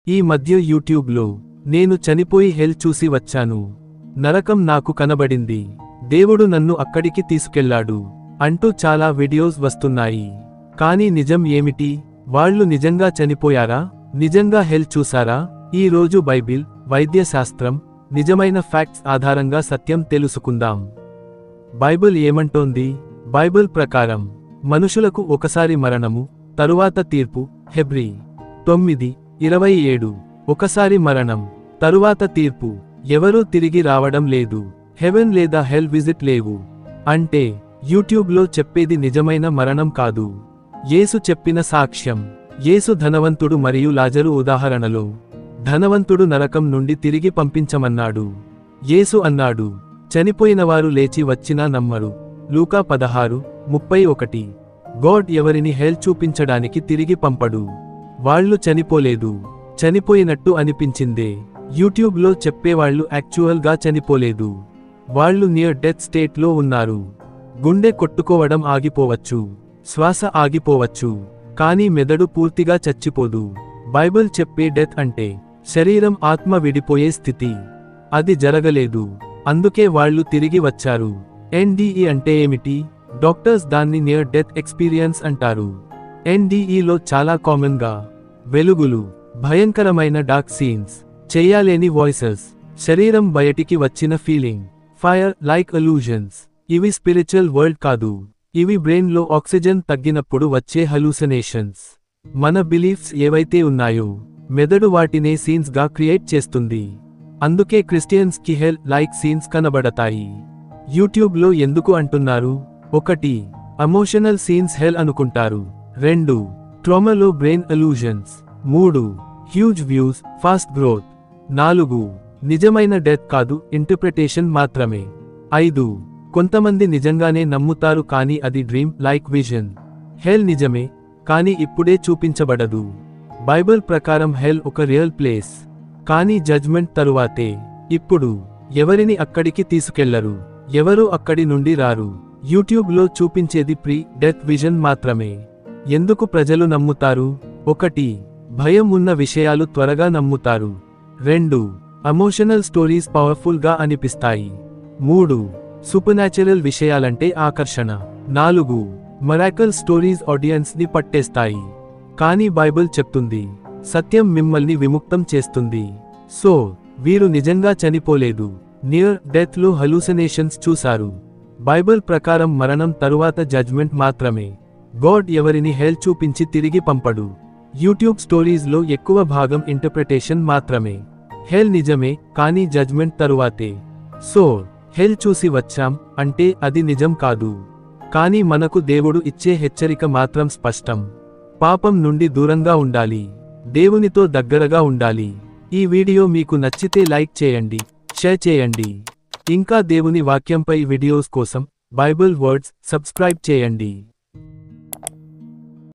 ఈ మధ్య యూట్యూబ్లో నేను చనిపోయి హెల్ చూసి వచ్చాను. నరకం నాకు కనబడింది. దేవుడు నన్ను అక్కడికి తీసుకెళ్లాడు అంటూ చాలా వీడియోస్ వస్తున్నాయి. కానీ నిజం ఏమిటి? వాళ్ళు నిజంగా చనిపోయారా? నిజంగా హెల్ చూసారా? ఈ రోజు బైబిల్, వైద్య శాస్త్రం, నిజమైన ఫ్యాక్ట్స్ ఆధారంగా సత్యం తెలుసుకుందాం. బైబిల్ ఏమంటోంది? బైబిల్ ప్రకారం మనుషులకు ఒకసారి మరణము, తరువాత తీర్పు. హెబ్రీ 9:27. ఒకసారి మరణం, తరువాత తీర్పు. ఎవరూ తిరిగి రావడం లేదు. హెవెన్ లేదా హెల్ విజిట్ లేవు. అంటే యూట్యూబ్లో చెప్పేది నిజమైన మరణం కాదు. యేసు చెప్పిన సాక్ష్యం. యేసు ధనవంతుడు మరియు లాజరు ఉదాహరణలో ధనవంతుడు నరకం నుండి తిరిగి పంపించమన్నాడు. యేసు అన్నాడు, చనిపోయినవారు లేచి వచ్చినా నమ్మరు. లూకా 16:31. గాడ్ ఎవరిని హెల్ చూపించడానికి తిరిగి పంపడు. వాళ్ళు చనిపోలేదు. చనిపోయినట్టు అనిపించిందే. యూట్యూబ్లో చెప్పేవాళ్లు యాక్చువల్ గా చనిపోలేదు. వాళ్ళు నియర్ డెత్ స్టేట్లో ఉన్నారు. గుండె కొట్టుకోవడం ఆగిపోవచ్చు, శ్వాస ఆగిపోవచ్చు, కానీ మెదడు పూర్తిగా చచ్చిపోదు. బైబిల్ చెప్పే డెత్ అంటే శరీరం ఆత్మ విడిపోయే స్థితి. అది జరగలేదు, అందుకే వాళ్ళు తిరిగి వచ్చారు. ఎన్డిఈ అంటే ఏమిటి? డాక్టర్స్ దాన్ని నియర్ డెత్ ఎక్స్పీరియన్స్ అంటారు. ఎన్డిఈలో చాలా కామన్ గా వెలుగులు, భయంకరమైన డార్క్ సీన్స్, చెయ్యాలేని వాయిసెస్, శరీరం బయటికి వచ్చిన ఫీలింగ్, ఫైర్ లైక్ అలూజన్స్. ఇవి స్పిరిచువల్ వరల్డ్ కాదు. ఇవి బ్రెయిన్ లో ఆక్సిజన్ తగ్గినప్పుడు వచ్చే హలూసినేషన్స్. మన బిలీఫ్స్ ఏవైతే ఉన్నాయో మెదడు వాటినే సీన్స్ గా క్రియేట్ చేస్తుంది. అందుకే క్రిస్టియన్స్ కి హెల్ లైక్ సీన్స్ కనబడతాయి. యూట్యూబ్లో ఎందుకు అంటున్నారు? 1. ఎమోషనల్ సీన్స్ హెల్ అనుకుంటారు. 2. ట్రామాలో brain illusions. 3. Huge views, fast growth. 4. నిజమైన డెత్ కాదు, ఇంటర్ప్రిటేషన్ మాత్రమే. 5. కొంతమంది నిజంగానే నమ్ముతారు కానీ అది డ్రీమ్ లైక్ విజన్. హెల్ నిజమే, కానీ ఇప్పుడే చూపించబడదు. బైబిల్ ప్రకారం హెల్ ఒక రియల్ ప్లేస్, కానీ జడ్జ్మెంట్ తరువాతే. ఇప్పుడు ఎవరిని అక్కడికి తీసుకెళ్లరు, ఎవరూ అక్కడి నుండి రారు. యూట్యూబ్లో చూపించేది ప్రీ డెత్ విజన్ మాత్రమే. ఎందుకు ప్రజలు నమ్ముతారు? 1. భయం ఉన్న విషయాలు త్వరగా నమ్ముతారు. 2. ఎమోషనల్ స్టోరీస్ పవర్ఫుల్ గా అనిపిస్తాయి. 3. సూపర్నాచురల్ విషయాలంటే ఆకర్షణ. 4. మిరాకిల్ స్టోరీస్ ఆడియన్స్ ని పట్టేస్తాయి. కానీ బైబిల్ చెప్తుంది, సత్యం మిమ్మల్ని విముక్తం చేస్తుంది. సో వీరు నిజంగా చనిపోలేదు, నియర్ డెత్ లో హలూసినేషన్స్ చూశారు. బైబిల్ ప్రకారం మరణం తరువాత జడ్జ్మెంట్ మాత్రమే. గాడ్ ఎవరిని హెల్ చూపించి తిరిగి పంపడు. యూట్యూబ్ స్టోరీస్ లో ఎక్కువ భాగం ఇంటర్ప్రిటేషన్ మాత్రమే. హెల్ నిజమే, కానీ జడ్జ్మెంట్ తరువాతే. సో హెల్ చూసి వచ్చాం అంటే అది నిజం కాదు. కానీ మనకు దేవుడు ఇచ్చే హెచ్చరిక మాత్రం స్పష్టం. పాపం నుండి దూరంగా ఉండాలి, దేవునితో దగ్గరగా ఉండాలి. ఈ వీడియో మీకు నచ్చితే లైక్ చేయండి, షేర్ చేయండి. ఇంకా దేవుని వాక్యంపై వీడియోస్ కోసం బైబిల్ వర్డ్స్ సబ్స్క్రైబ్ చేయండి.